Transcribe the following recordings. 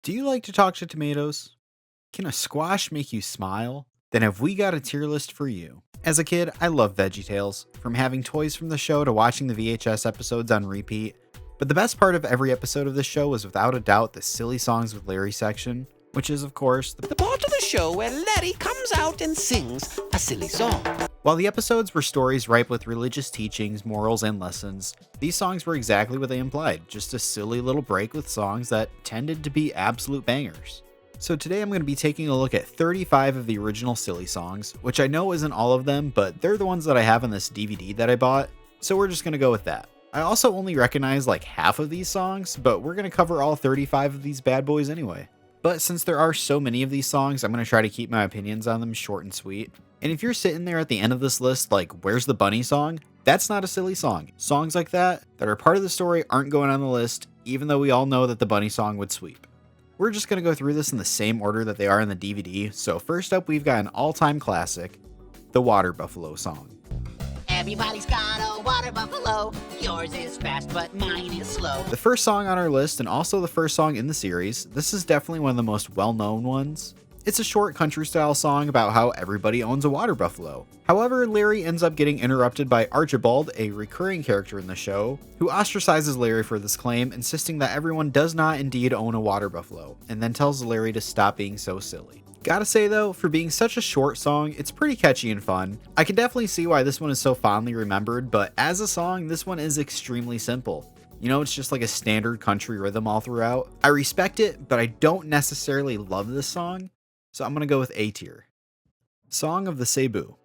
Do you like to talk to tomatoes? Can a squash make you smile? Then have we got a tier list for you. As a kid, I loved VeggieTales, from having toys from the show to watching the VHS episodes on repeat. But the best part of every episode of this show was without a doubt the Silly Songs with Larry section, which is, of course, The part of the show where Larry comes out and sings a silly song. While the episodes were stories ripe with religious teachings, morals, and lessons, these songs were exactly what they implied, just a silly little break with songs that tended to be absolute bangers. So today I'm going to be taking a look at 35 of the original silly songs, which I know isn't all of them, but they're the ones that I have on this DVD that I bought, so we're just going to go with that. I also only recognize like half of these songs, but we're going to cover all 35 of these bad boys anyway. But since there are so many of these songs, I'm going to try to keep my opinions on them short and sweet. And if you're sitting there at the end of this list like, where's the bunny song? That's not a silly song. Songs like that are part of the story aren't going on the list, even though we all know that the bunny song would sweep. We're just going to go through this in the same order that they are in the DVD. So first up, we've got an all-time classic, the Water Buffalo song. Everybody's got a water buffalo. Yours is fast, but mine is slow. The first song on our list, and also the first song in the series, this is definitely one of the most well-known ones. It's a short country-style song about how everybody owns a water buffalo. However, Larry ends up getting interrupted by Archibald, a recurring character in the show, who ostracizes Larry for this claim, insisting that everyone does not indeed own a water buffalo, and then tells Larry to stop being so silly. Gotta say though, for being such a short song, it's pretty catchy and fun. I can definitely see why this one is so fondly remembered, but as a song, this one is extremely simple. You know, it's just like a standard country rhythm all throughout. I respect it, but I don't necessarily love this song, so I'm gonna go with A tier. Song of the Cebu.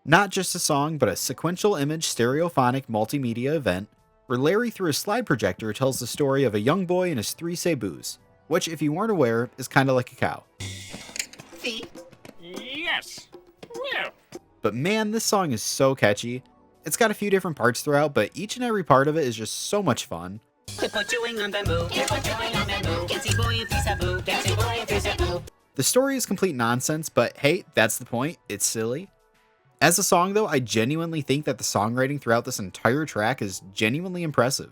Not just a song, but a sequential image stereophonic multimedia event where Larry through a slide projector tells the story of a young boy and his 3 Cebus, which if you weren't aware, is kinda like a cow. See? Yes. Well. But man, this song is so catchy. It's got a few different parts throughout, but each and every part of it is just so much fun. Keep on chewing on bamboo. Keep on chewing on bamboo. Can see boy and 3 Cebu. Can see boy and 3 Cebu. The story is complete nonsense, but hey, that's the point. It's silly. As a song though, I genuinely think that the songwriting throughout this entire track is genuinely impressive.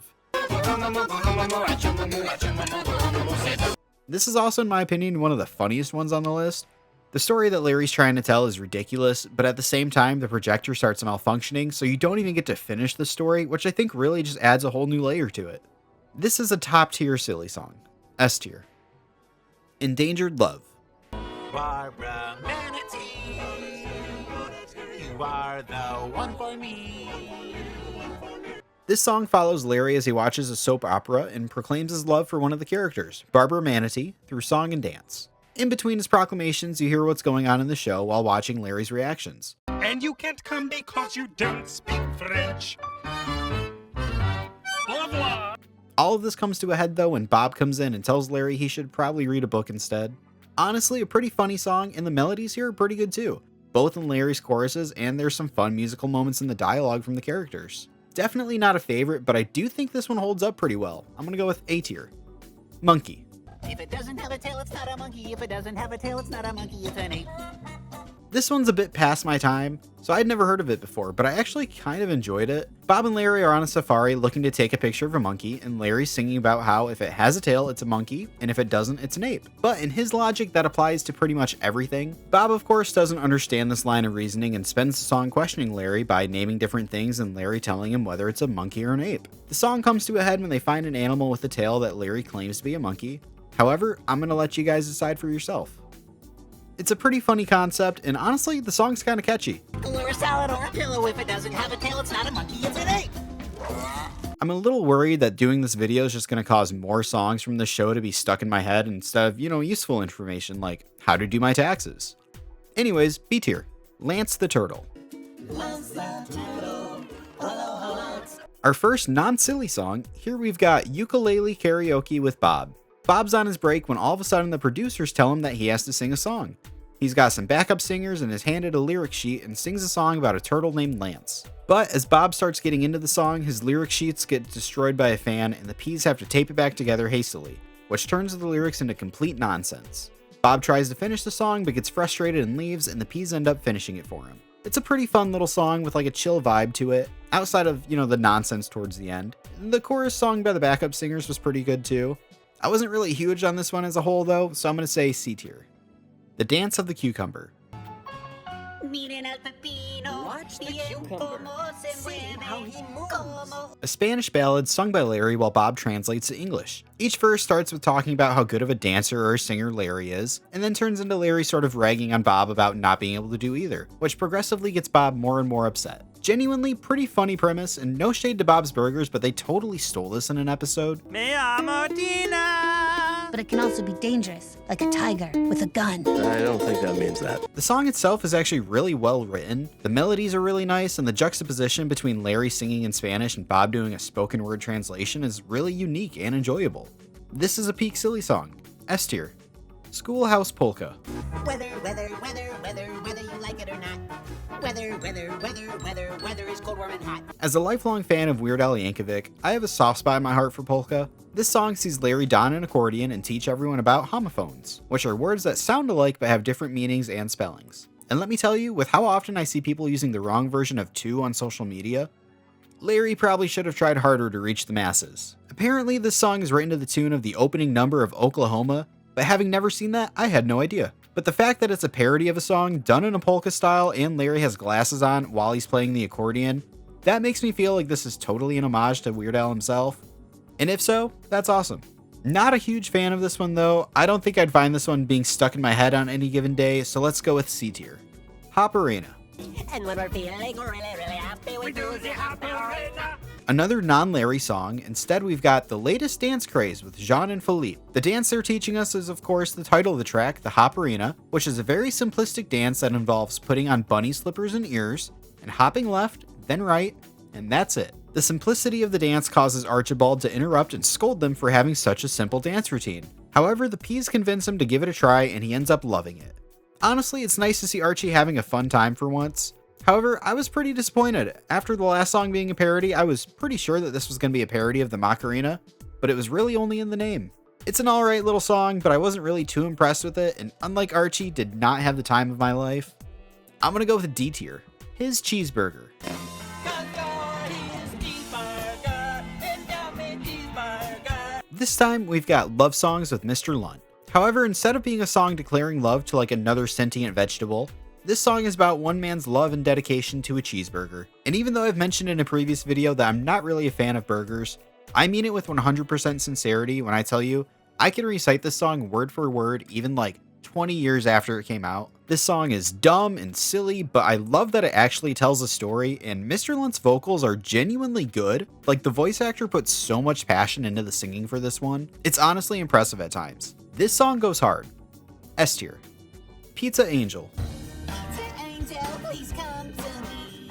This is also, in my opinion, one of the funniest ones on the list. The story that Larry's trying to tell is ridiculous, but at the same time, the projector starts malfunctioning, so you don't even get to finish the story, which I think really just adds a whole new layer to it. This is a top tier silly song. S tier. Endangered Love. Barbara Manatee, you are the one for me. This song follows Larry as he watches a soap opera and proclaims his love for one of the characters, Barbara Manatee, through song and dance. In between his proclamations, you hear what's going on in the show while watching Larry's reactions. And you can't come because you don't speak French. Au revoir. All of this comes to a head though when Bob comes in and tells Larry he should probably read a book instead. Honestly, a pretty funny song, and the melodies here are pretty good too, both in Larry's choruses, and there's some fun musical moments in the dialogue from the characters. Definitely not a favorite, but I do think this one holds up pretty well. I'm gonna go with A tier. Monkey. If it doesn't have a tail, it's not a monkey. If it doesn't have a tail, it's not a monkey. It's an ape. This one's a bit past my time, so I'd never heard of it before, but I actually kind of enjoyed it. Bob and Larry are on a safari looking to take a picture of a monkey, and Larry's singing about how if it has a tail, it's a monkey, and if it doesn't, it's an ape. But in his logic, that applies to pretty much everything. Bob, of course, doesn't understand this line of reasoning and spends the song questioning Larry by naming different things and Larry telling him whether it's a monkey or an ape. The song comes to a head when they find an animal with a tail that Larry claims to be a monkey. However, I'm going to let you guys decide for yourself. It's a pretty funny concept, and honestly, the song's kind of catchy. Or a salad or a pillow. If it doesn't have a tail, it's not a monkey. It's an ape. I'm a little worried that doing this video is just going to cause more songs from the show to be stuck in my head instead of, useful information like how to do my taxes. Anyways, B tier. Lance the Turtle. Our first non-silly song, here we've got Ukulele Karaoke with Bob. Bob's on his break when all of a sudden the producers tell him that he has to sing a song. He's got some backup singers and is handed a lyric sheet and sings a song about a turtle named Lance. But as Bob starts getting into the song, his lyric sheets get destroyed by a fan and the P's have to tape it back together hastily, which turns the lyrics into complete nonsense. Bob tries to finish the song but gets frustrated and leaves, and the P's end up finishing it for him. It's a pretty fun little song with like a chill vibe to it, outside of, the nonsense towards the end. The chorus song by the backup singers was pretty good too. I wasn't really huge on this one as a whole though, so I'm going to say C tier. The Dance of the Cucumber. Watch the cucumber. See how he moves. A Spanish ballad sung by Larry while Bob translates to English. Each verse starts with talking about how good of a dancer or singer Larry is, and then turns into Larry sort of ragging on Bob about not being able to do either, which progressively gets Bob more and more upset. Genuinely pretty funny premise, and no shade to Bob's Burgers, but they totally stole this in an episode. Me amo Tina. But it can also be dangerous, like a tiger with a gun. I don't think that means that. The song itself is actually really well written, the melodies are really nice, and the juxtaposition between Larry singing in Spanish and Bob doing a spoken word translation is really unique and enjoyable. This is a peak silly song. S tier. Schoolhouse Polka. Weather, whether you like it or not. Weather is cold, warm, and hot. As a lifelong fan of Weird Al Yankovic, I have a soft spot in my heart for polka. This song sees Larry don an accordion and teach everyone about homophones, which are words that sound alike but have different meanings and spellings. And let me tell you, with how often I see people using the wrong version of two on social media, Larry probably should have tried harder to reach the masses. Apparently, this song is written to the tune of the opening number of Oklahoma, but having never seen that, I had no idea. But the fact that it's a parody of a song done in a polka style and Larry has glasses on while he's playing the accordion, that makes me feel like this is totally an homage to Weird Al himself. And if so, that's awesome. Not a huge fan of this one though. I don't think I'd find this one being stuck in my head on any given day, so let's go with C tier. Hop Arena. And when we're feeling really happy, we do the happy arena. Another non-Larry song, instead we've got The Latest Dance Craze with Jean and Philippe. The dance they're teaching us is of course the title of the track, the Hop Arena, which is a very simplistic dance that involves putting on bunny slippers and ears, and hopping left, then right, and that's it. The simplicity of the dance causes Archibald to interrupt and scold them for having such a simple dance routine. However, the P's convince him to give it a try and he ends up loving it. Honestly, it's nice to see Archie having a fun time for once. However, I was pretty disappointed. After the last song being a parody, I was pretty sure that this was going to be a parody of the Macarena, but it was really only in the name. It's an alright little song, but I wasn't really too impressed with it, and unlike Archie, did not have the time of my life. I'm gonna go with a D tier. His Cheeseburger. This time, we've got love songs with Mr. Lunt. However, instead of being a song declaring love to like another sentient vegetable, this song is about one man's love and dedication to a cheeseburger. And even though I've mentioned in a previous video that I'm not really a fan of burgers, I mean it with 100% sincerity when I tell you I can recite this song word for word even like 20 years after it came out. This song is dumb and silly, but I love that it actually tells a story, and Mr. Lunt's vocals are genuinely good. Like, the voice actor puts so much passion into the singing for this one. It's honestly impressive at times. This song goes hard. S tier. Pizza Angel. Please come to me.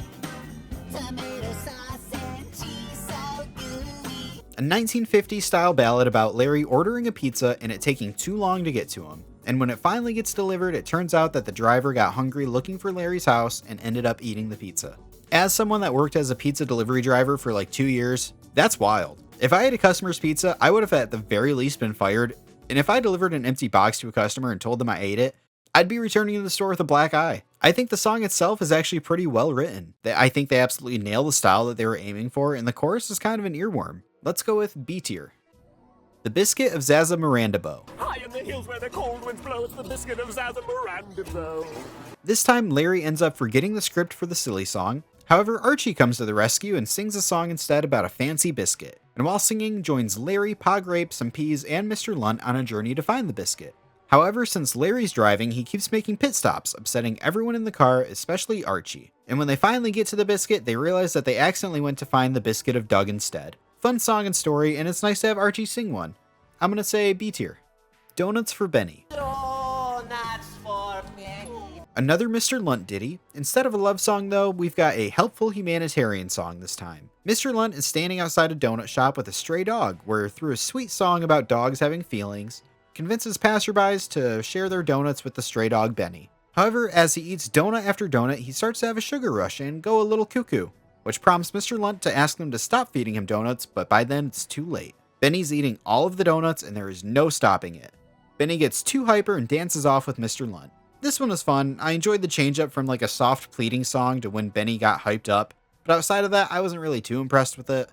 Tomato sauce and cheese so gooey. A 1950s style ballad about Larry ordering a pizza and it taking too long to get to him. And when it finally gets delivered, it turns out that the driver got hungry looking for Larry's house and ended up eating the pizza. As someone that worked as a pizza delivery driver for like 2 years, that's wild. If I ate a customer's pizza, I would have at the very least been fired. And if I delivered an empty box to a customer and told them I ate it, I'd be returning to the store with a black eye. I think the song itself is actually pretty well written. I think they absolutely nail the style that they were aiming for, and the chorus is kind of an earworm. Let's go with B tier. The Biscuit of Zaza Miranda Bow. High in the hills where the cold winds blow, it's the biscuit of Zaza Miranda Bow. This time, Larry ends up forgetting the script for the silly song. However, Archie comes to the rescue and sings a song instead about a fancy biscuit. And while singing, joins Larry, Pa Grape, some peas, and Mr. Lunt on a journey to find the biscuit. However, since Larry's driving, he keeps making pit stops, upsetting everyone in the car, especially Archie. And when they finally get to the biscuit, they realize that they accidentally went to find the biscuit of Doug instead. Fun song and story, and it's nice to have Archie sing one. I'm gonna say B tier. Donuts for Benny. Donuts for me. Another Mr. Lunt ditty. Instead of a love song though, we've got a helpful humanitarian song this time. Mr. Lunt is standing outside a donut shop with a stray dog, where through a sweet song about dogs having feelings, convinces passerbys to share their donuts with the stray dog Benny. However, as he eats donut after donut, he starts to have a sugar rush and go a little cuckoo, which prompts Mr. Lunt to ask them to stop feeding him donuts, but by then it's too late. Benny's eating all of the donuts and there is no stopping it. Benny gets too hyper and dances off with Mr. Lunt. This one was fun. I enjoyed the change up from like a soft pleading song to when Benny got hyped up, but outside of that, I wasn't really too impressed with it.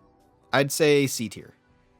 I'd say C tier.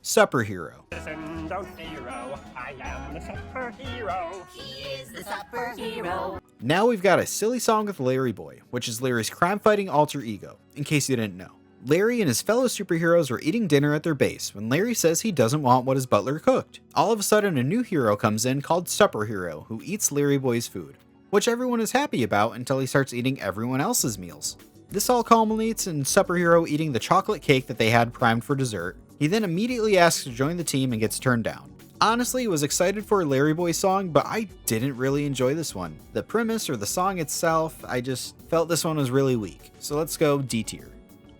Superhero. Listen, don't hero. I am the superhero. He is the superhero. Now we've got a silly song with Larry Boy, which is Larry's crime-fighting alter ego, in case you didn't know. Larry and his fellow superheroes are eating dinner at their base when Larry says he doesn't want what his butler cooked. All of a sudden, a new hero comes in called Superhero, who eats Larry Boy's food, which everyone is happy about until he starts eating everyone else's meals. This all culminates in Superhero eating the chocolate cake that they had primed for dessert. He then immediately asks to join the team and gets turned down. Honestly, I was excited for a Larry Boy song, but I didn't really enjoy this one. The premise or the song itself, I just felt this one was really weak. So let's go D tier.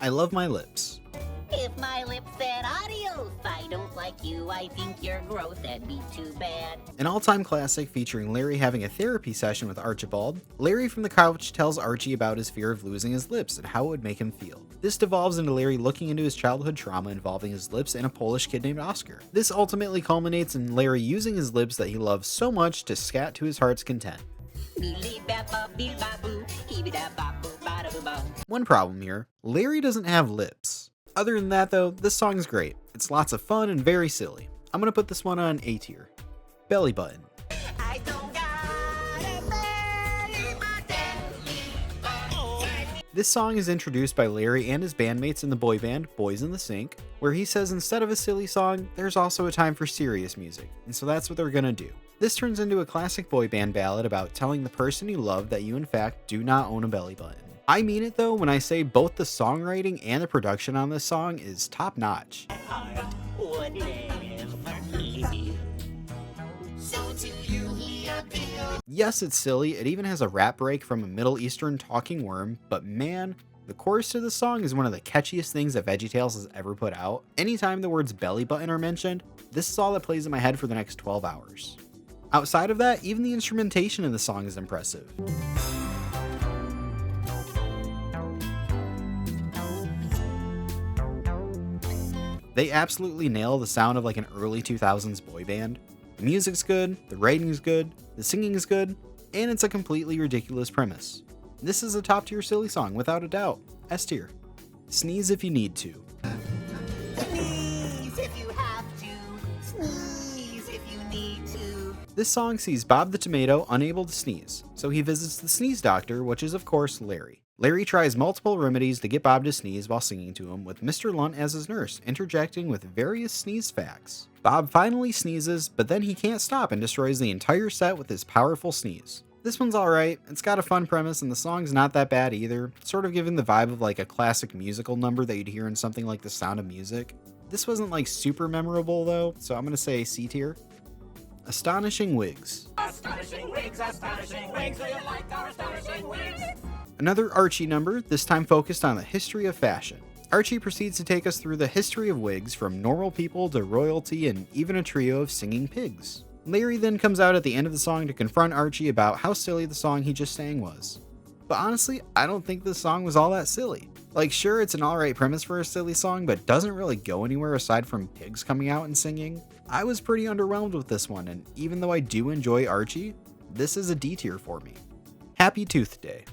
I Love My Lips. If my lips said adios, I don't like you, I think you're gross, that'd be too bad. An all-time classic featuring Larry having a therapy session with Archibald, Larry from the couch tells Archie about his fear of losing his lips and how it would make him feel. This devolves into Larry looking into his childhood trauma involving his lips and a Polish kid named Oscar. This ultimately culminates in Larry using his lips that he loves so much to scat to his heart's content. One problem here, Larry doesn't have lips. Other than that though, this song's great. It's lots of fun and very silly. I'm gonna put this one on A tier. Belly Button. I don't got a belly button. This song is introduced by Larry and his bandmates in the boy band Boys in the Sink, where he says instead of a silly song, there's also a time for serious music, and so that's what they're gonna do. This turns into a classic boy band ballad about telling the person you love that you in fact do not own a belly button. I mean it though when I say both the songwriting and the production on this song is top notch. Yes, it's silly, it even has a rap break from a Middle Eastern talking worm, but man, the chorus to the song is one of the catchiest things that VeggieTales has ever put out. Anytime the words belly button are mentioned, this is all that plays in my head for the next 12 hours. Outside of that, even the instrumentation in the song is impressive. They absolutely nail the sound of like an early 2000s boy band. The music's good, the writing's good, the singing's good, and it's a completely ridiculous premise. This is a top tier silly song without a doubt. S tier. Sneeze if you need to. Sneeze if you have to. Sneeze if you need to. This song sees Bob the Tomato unable to sneeze, so he visits the sneeze doctor, which is of course Larry. Larry tries multiple remedies to get Bob to sneeze while singing to him, with Mr. Lunt as his nurse, interjecting with various sneeze facts. Bob finally sneezes, but then he can't stop and destroys the entire set with his powerful sneeze. This one's alright, it's got a fun premise and the song's not that bad either, sort of giving the vibe of like a classic musical number that you'd hear in something like The Sound of Music. This wasn't like super memorable though, so I'm gonna say C tier. Astonishing Wigs. Astonishing wigs, do you like our astonishing wigs? Another Archie number, this time focused on the history of fashion. Archie proceeds to take us through the history of wigs from normal people to royalty and even a trio of singing pigs. Larry then comes out at the end of the song to confront Archie about how silly the song he just sang was. But honestly, I don't think this song was all that silly. Like sure, it's an alright premise for a silly song, but doesn't really go anywhere aside from pigs coming out and singing. I was pretty underwhelmed with this one, and even though I do enjoy Archie, this is a D tier for me. Happy Tooth Day.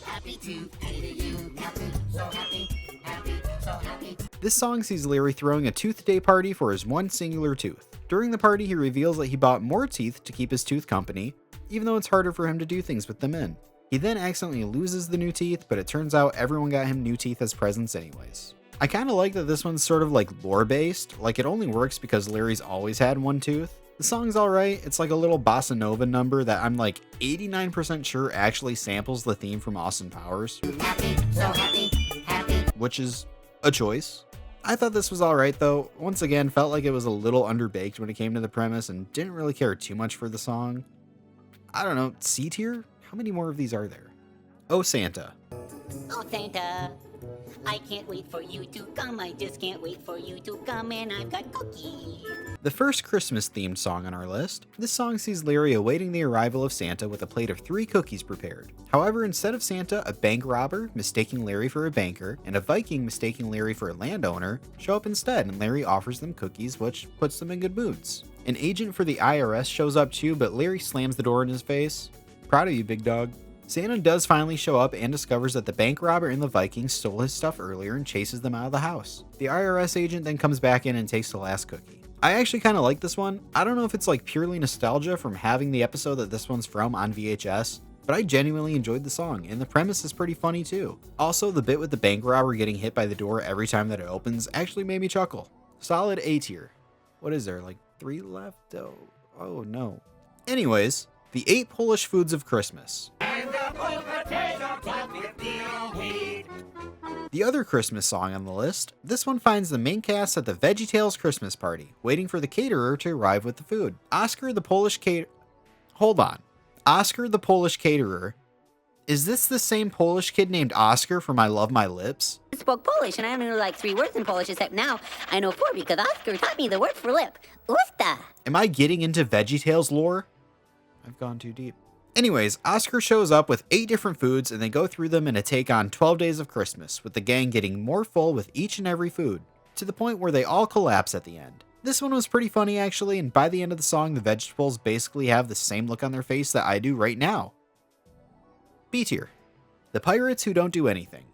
Happy Tuesday to you, happy, so happy, happy, so happy. This song sees Larry throwing a tooth day party for his one singular tooth. During the party, he reveals that he bought more teeth to keep his tooth company, even though it's harder for him to do things with them in. He then accidentally loses the new teeth, but it turns out everyone got him new teeth as presents anyways. I kinda like that this one's sort of like lore based, like it only works because Larry's always had one tooth. The song's alright, it's like a little bossa nova number that I'm like 89% sure actually samples the theme from Austin Powers. Happy, so happy, happy. Which is a choice. I thought this was alright though, once again felt like it was a little underbaked when it came to the premise and didn't really care too much for the song. I don't know, C tier? How many more of these are there? Oh Santa. Oh Santa, I can't wait for you to come, I just can't wait for you to come, and I've got cookies. The first Christmas-themed song on our list. This song sees Larry awaiting the arrival of Santa with a plate of 3 cookies prepared. However, instead of Santa, a bank robber, mistaking Larry for a banker, and a Viking mistaking Larry for a landowner, show up instead, and Larry offers them cookies, which puts them in good moods. An agent for the IRS shows up too, but Larry slams the door in his face. Proud of you, big dog. Santa does finally show up and discovers that the bank robber and the Vikings stole his stuff earlier and chases them out of the house. The IRS agent then comes back in and takes the last cookie. I actually kind of like this one. I don't know if it's like purely nostalgia from having the episode that this one's from on VHS, but I genuinely enjoyed the song, and the premise is pretty funny too. Also, the bit with the bank robber getting hit by the door every time that it opens actually made me chuckle. Solid A tier. What is there, like 3 left? Oh no. Anyways, the 8 Polish foods of Christmas. The other Christmas song on the list, this one finds the main cast at the VeggieTales Christmas party, waiting for the caterer to arrive with the food. Oscar the Polish caterer. Is this the same Polish kid named Oscar from I Love My Lips? I spoke Polish, and I only know like 3 words in Polish, except now I know 4 because Oscar taught me the word for lip. Usta. Am I getting into VeggieTales lore? I've gone too deep. Anyways, Oscar shows up with 8 different foods and they go through them in a take on 12 Days of Christmas, with the gang getting more full with each and every food, to the point where they all collapse at the end. This one was pretty funny actually, and by the end of the song, the vegetables basically have the same look on their face that I do right now. B tier. The Pirates Who Don't Do Anything.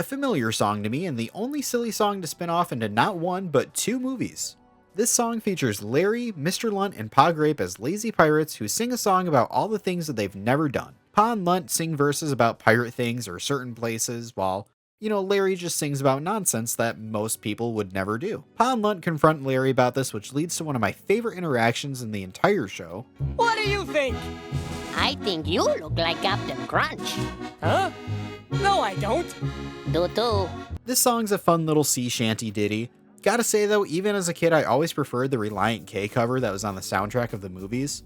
A familiar song to me, and the only silly song to spin off into not 1 but 2 movies. This song features Larry, Mr. Lunt, and Pa Grape as lazy pirates who sing a song about all the things that they've never done. Pa and Lunt sing verses about pirate things or certain places, while, Larry just sings about nonsense that most people would never do. Pa and Lunt confront Larry about this, which leads to one of my favorite interactions in the entire show. What do you think? I think you look like Captain Crunch. Huh? No, I don't. Do too. This song's a fun little sea shanty ditty. Gotta say though, even as a kid, I always preferred the Reliant K cover that was on the soundtrack of the movies.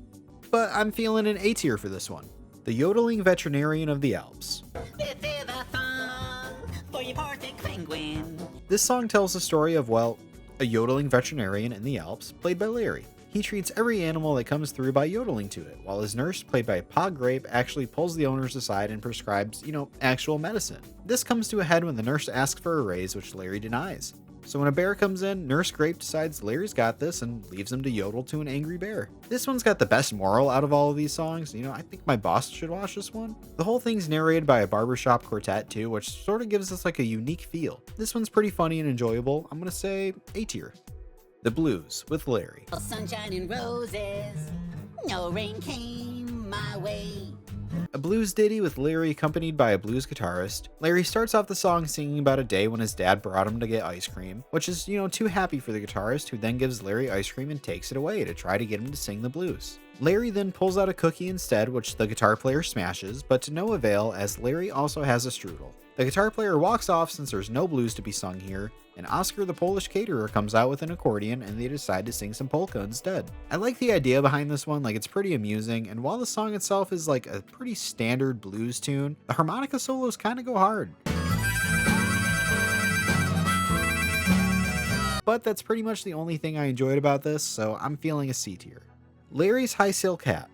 But I'm feeling an A tier for this one. The Yodeling Veterinarian of the Alps. This is a song for your Baltic penguin. This song tells the story of, well, a yodeling veterinarian in the Alps, played by Larry. He treats every animal that comes through by yodeling to it, while his nurse, played by Pa Grape, actually pulls the owners aside and prescribes, actual medicine. This comes to a head when the nurse asks for a raise, which Larry denies. So when a bear comes in, Nurse Grape decides Larry's got this and leaves him to yodel to an angry bear. This one's got the best moral out of all of these songs. I think my boss should watch this one. The whole thing's narrated by a barbershop quartet too, which sort of gives us like a unique feel. This one's pretty funny and enjoyable. I'm gonna say A tier. The Blues with Larry. Sunshine and roses, no rain came my way. A blues ditty with Larry accompanied by a blues guitarist. Larry starts off the song singing about a day when his dad brought him to get ice cream, which is, too happy for the guitarist, who then gives Larry ice cream and takes it away to try to get him to sing the blues. Larry then pulls out a cookie instead, which the guitar player smashes, but to no avail as Larry also has a strudel. The guitar player walks off since there's no blues to be sung here, and Oscar the Polish caterer comes out with an accordion and they decide to sing some polka instead. I like the idea behind this one, it's pretty amusing, and while the song itself is like a pretty standard blues tune, the harmonica solos kind of go hard. But that's pretty much the only thing I enjoyed about this, so I'm feeling a C tier. Larry's High Silk Hat.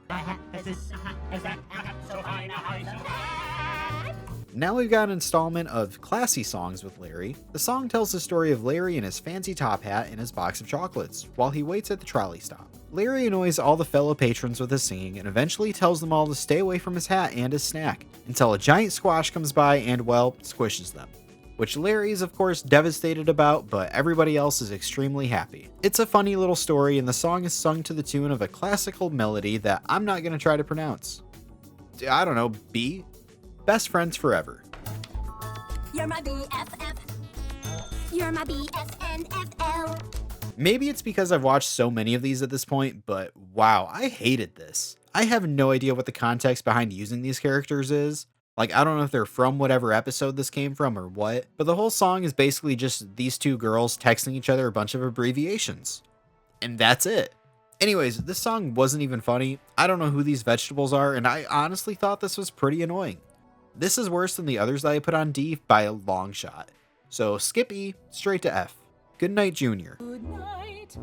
Now we've got an installment of classy songs with Larry. The song tells the story of Larry in his fancy top hat and his box of chocolates, while he waits at the trolley stop. Larry annoys all the fellow patrons with his singing and eventually tells them all to stay away from his hat and his snack, until a giant squash comes by and, well, squishes them. Which Larry is of course devastated about, but everybody else is extremely happy. It's a funny little story, and the song is sung to the tune of a classical melody that I'm not going to try to pronounce. I don't know, B? Best Friends Forever. You're my BFF. You're my BFNFL. Maybe it's because I've watched so many of these at this point, but wow, I hated this. I have no idea what the context behind using these characters is. I don't know if they're from whatever episode this came from or what, but the whole song is basically just these two girls texting each other a bunch of abbreviations. And that's it. Anyways, this song wasn't even funny. I don't know who these vegetables are, and I honestly thought this was pretty annoying. This is worse than the others that I put on D by a long shot. So skip E, straight to F. Good night, Junior. Good night,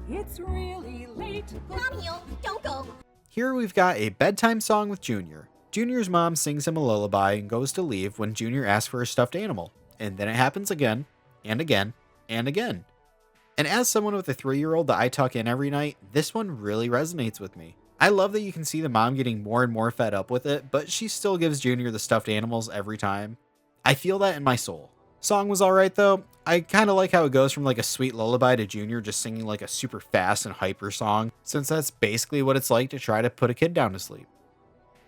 it's really late. Come here, don't go. Here we've got a bedtime song with Junior. Junior's mom sings him a lullaby and goes to leave when Junior asks for a stuffed animal. And then it happens again, and again, and again. And as someone with a 3-year-old that I tuck in every night, this one really resonates with me. I love that you can see the mom getting more and more fed up with it, but she still gives Junior the stuffed animals every time. I feel that in my soul. Song was alright though. I kind of like how it goes from like a sweet lullaby to Junior just singing like a super fast and hyper song, since that's basically what it's like to try to put a kid down to sleep.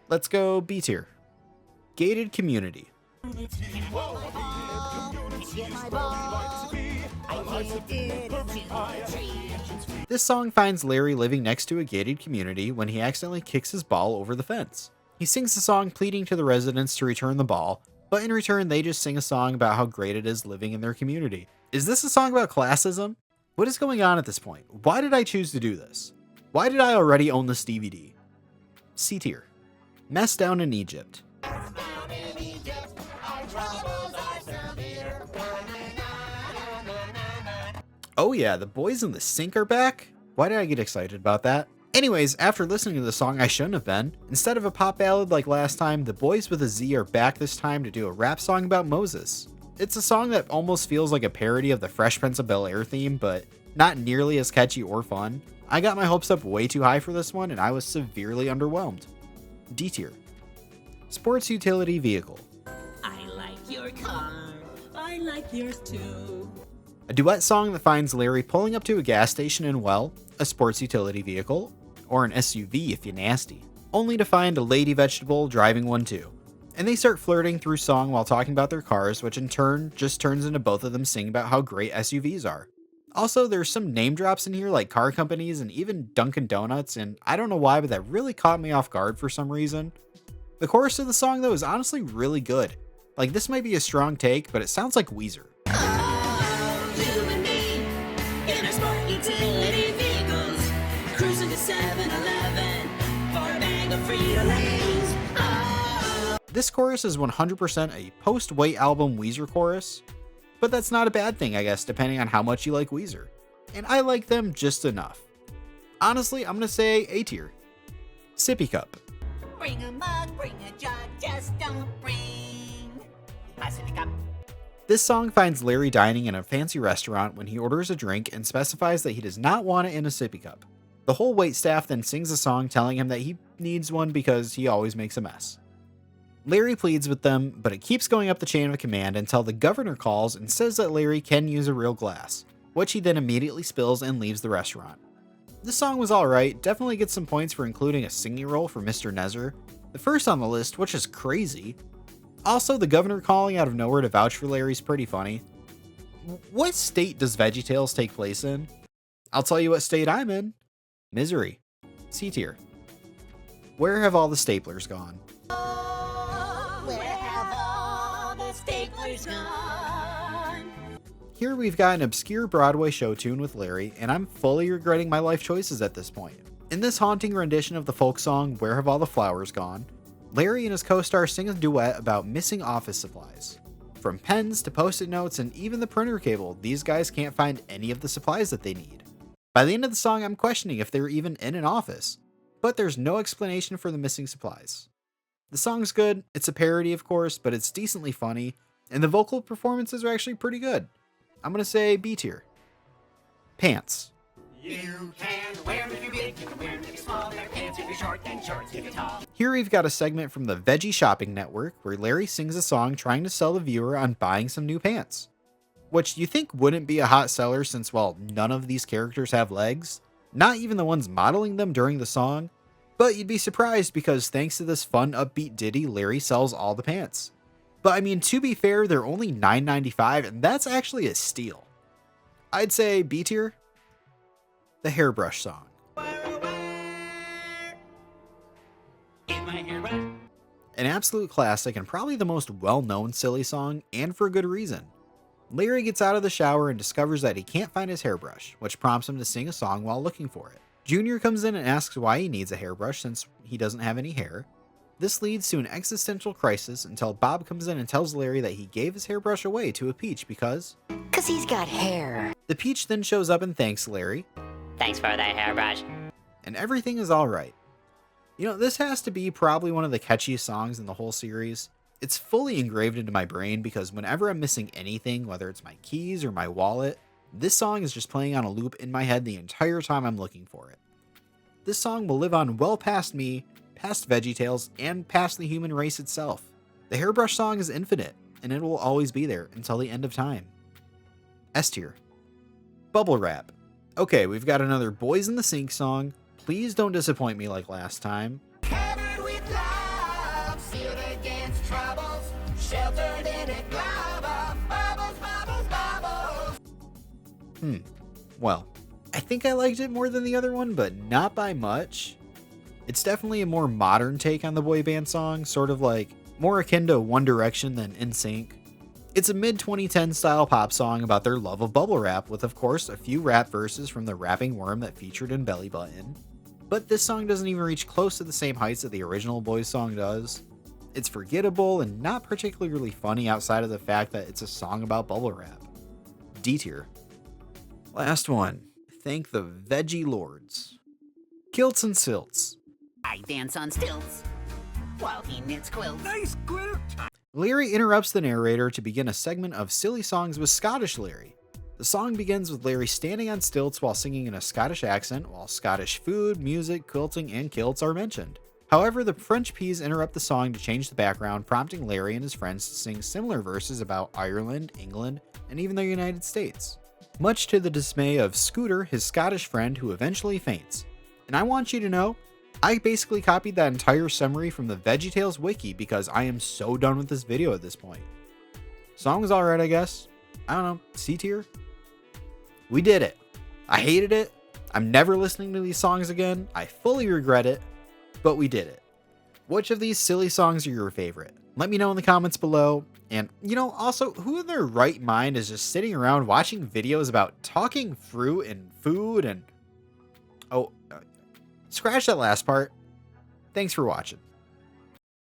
Let's go B tier. Gated Community. This song finds Larry living next to a gated community when he accidentally kicks his ball over the fence. He sings the song pleading to the residents to return the ball, but in return they just sing a song about how great it is living in their community. Is this a song about classism? What is going on at this point? Why did I choose to do this? Why did I already own this DVD? C tier. Mess Down in Egypt. Oh yeah, the boys in the sink are back? Why did I get excited about that? Anyways, after listening to the song I shouldn't have been, instead of a pop ballad like last time, the boys with a Z are back this time to do a rap song about Moses. It's a song that almost feels like a parody of the Fresh Prince of Bel-Air theme, but not nearly as catchy or fun. I got my hopes up way too high for this one and I was severely underwhelmed. D tier. Sports Utility Vehicle. I like your car. I like yours too. A duet song that finds Larry pulling up to a gas station in, well, a sports utility vehicle, or an SUV if you're nasty, only to find a lady vegetable driving one too. And they start flirting through song while talking about their cars, which in turn just turns into both of them singing about how great SUVs are. Also, there's some name drops in here like car companies and even Dunkin' Donuts, and I don't know why, but that really caught me off guard for some reason. The chorus of the song though is honestly really good. Like, this might be a strong take, but it sounds like Weezer. This chorus is 100% a post-White Album Weezer chorus, but that's not a bad thing, I guess, depending on how much you like Weezer. And I like them just enough. Honestly, I'm gonna say A tier. Sippy Cup. Bring a mug, bring a jug, just don't bring my sippy cup. This song finds Larry dining in a fancy restaurant when he orders a drink and specifies that he does not want it in a sippy cup. The whole waitstaff then sings a song telling him that he needs one because he always makes a mess. Larry pleads with them, but it keeps going up the chain of command until the governor calls and says that Larry can use a real glass, which he then immediately spills and leaves the restaurant. This song was alright, definitely gets some points for including a singing role for Mr. Nezer, the first on the list, which is crazy. Also, the governor calling out of nowhere to vouch for Larry's pretty funny. What state does VeggieTales take place in? I'll tell you what state I'm in. Misery. C tier. Where have all the staplers gone? Where have all the staplers gone? Here we've got an obscure Broadway show tune with Larry, and I'm fully regretting my life choices at this point. In this haunting rendition of the folk song Where Have All the Flowers Gone, Larry and his co-star sing a duet about missing office supplies. From pens to post-it notes and even the printer cable, these guys can't find any of the supplies that they need. By the end of the song, I'm questioning if they're even in an office, but there's no explanation for the missing supplies. The song's good, it's a parody of course, but it's decently funny, and the vocal performances are actually pretty good. I'm gonna say B tier. Pants. You can wear them if you're big, you can wear them if you're small, wear pants if you're short, and shorts if you're tall. Here we've got a segment from the Veggie Shopping Network where Larry sings a song trying to sell the viewer on buying some new pants. Which you think wouldn't be a hot seller since, well, none of these characters have legs, not even the ones modeling them during the song, but you'd be surprised because thanks to this fun upbeat ditty, Larry sells all the pants. But I mean, to be fair, they're only $9.95 and that's actually a steal. I'd say B tier. The Hairbrush Song. An absolute classic and probably the most well-known silly song, and for good reason. Larry gets out of the shower and discovers that he can't find his hairbrush, which prompts him to sing a song while looking for it. Junior comes in and asks why he needs a hairbrush since he doesn't have any hair. This leads to an existential crisis until Bob comes in and tells Larry that he gave his hairbrush away to a peach because He's got hair. the peach then shows up and thanks Larry, Thanks for that hairbrush. and everything is alright. You know, this has to be probably one of the catchiest songs in the whole series. It's fully engraved into my brain because whenever I'm missing anything, whether it's my keys or my wallet, This song is just playing on a loop in my head the entire time I'm looking for it. This song will live on well past me, past VeggieTales, and past the human race itself. The Hairbrush Song is infinite, and it will always be there until the end of time. S tier. Bubble Wrap. Okay, we've got another Boys in the Sink song. Please don't disappoint me like last time. Covered with love, sealed against troubles, sheltered in a glove of bubbles, bubbles, bubbles. Well, I think I liked it more than the other one, but not by much. It's definitely a more modern take on the boy band song, sort of like more akin to One Direction than NSYNC. It's a mid-2010 style pop song about their love of bubble wrap, with of course a few rap verses from the rapping worm that featured in Belly Button. But this song doesn't even reach close to the same heights that the original boys song does. It's forgettable and not particularly funny outside of the fact that it's a song about bubble wrap. D tier. Last one. Thank the Veggie Lords. Kilts and Silts. I dance on stilts while he knits quilts. Nice quilt. Larry interrupts the narrator to begin a segment of silly songs with Scottish Larry. The song begins with Larry standing on stilts while singing in a Scottish accent, while Scottish food, music, quilting, and kilts are mentioned. However, the French peas interrupt the song to change the background, prompting Larry and his friends to sing similar verses about Ireland, England, and even the United States. Much to the dismay of Scooter, his Scottish friend, who eventually faints. And I want you to know, I basically copied that entire summary from the VeggieTales wiki because I am so done with this video at this point. Song was alright, I guess. I don't know, C tier? We did it. I hated it. I'm never listening to these songs again. I fully regret it, but we did it. Which of these silly songs are your favorite? Let me know in the comments below. And, also, who in their right mind is just sitting around watching videos about talking fruit and food and... scratch that last part. Thanks for watching.